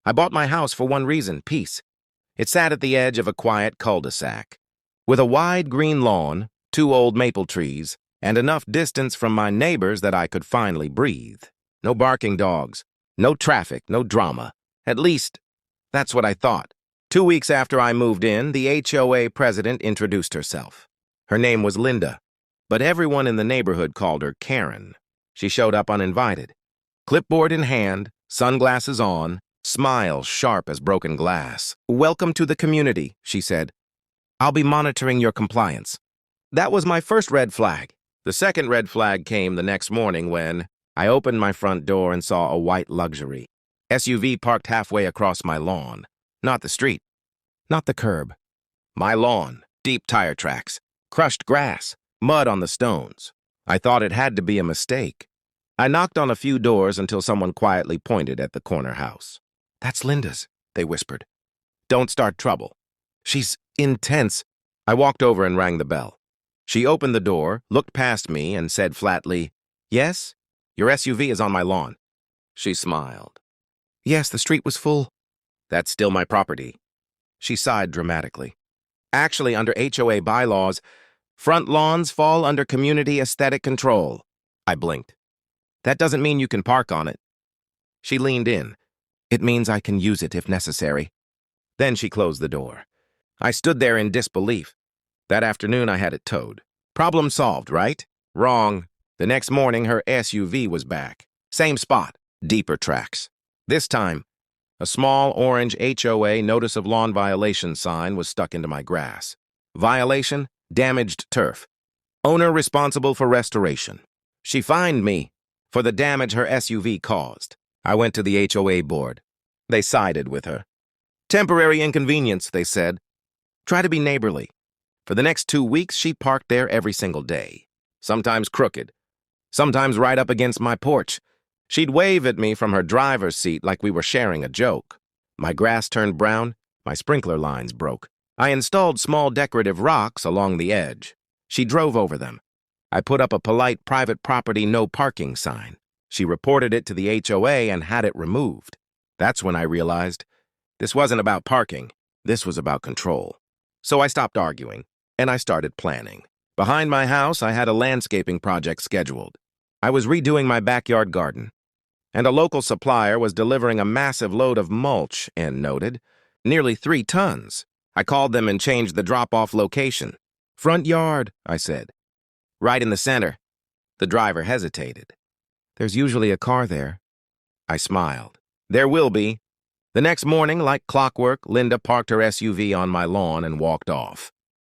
I bought my house for one reason, peace. It sat at the edge of a quiet cul-de-sac, with a wide green lawn, 2 old maple trees, and enough distance from my neighbors that I could finally breathe. No barking dogs, no traffic, no drama. At least, that's what I thought. 2 weeks after I moved in, the HOA president introduced herself. Her name was Linda, but everyone in the neighborhood called her Karen. She showed up uninvited. Clipboard in hand, sunglasses on, smile sharp as broken glass. "Welcome to the community," she said. "I'll be monitoring your compliance." That was my first red flag. The second red flag came the next morning when I opened my front door and saw a white luxury SUV parked halfway across my lawn. Not the street, not the curb. My lawn, deep tire tracks, crushed grass, mud on the stones. I thought it had to be a mistake. I knocked on a few doors until someone quietly pointed at the corner house. "That's Linda's," they whispered. "Don't start trouble. She's intense." I walked over and rang the bell. She opened the door, looked past me, and said flatly, "Yes, your SUV is on my lawn." She smiled. "Yes, the street was full." "That's still my property." She sighed dramatically. "Actually, under HOA bylaws, front lawns fall under community aesthetic control." I blinked. "That doesn't mean you can park on it." She leaned in. "It means I can use it if necessary." Then she closed the door. I stood there in disbelief. That afternoon, I had it towed. Problem solved, right? Wrong. The next morning, her SUV was back. Same spot, deeper tracks. This time, a small orange HOA notice of lawn violation sign was stuck into my grass. Violation, damaged turf. Owner responsible for restoration. She fined me for the damage her SUV caused. I went to the HOA board. They sided with her. "Temporary inconvenience," they said. "Try to be neighborly." For the next 2 weeks, she parked there every single day. Sometimes crooked, sometimes right up against my porch. She'd wave at me from her driver's seat like we were sharing a joke. My grass turned brown, my sprinkler lines broke. I installed small decorative rocks along the edge. She drove over them. I put up a polite private property no parking sign. She reported it to the HOA and had it removed. That's when I realized this wasn't about parking. This was about control. So I stopped arguing, and I started planning. Behind my house, I had a landscaping project scheduled. I was redoing my backyard garden, and a local supplier was delivering a massive load of mulch, Ann noted, nearly 3 tons. I called them and changed the drop-off location. "Front yard," I said. "Right in the center." The driver hesitated. "There's usually a car there." I smiled. "There will be." The next morning, like clockwork, Linda parked her SUV on my lawn and walked off.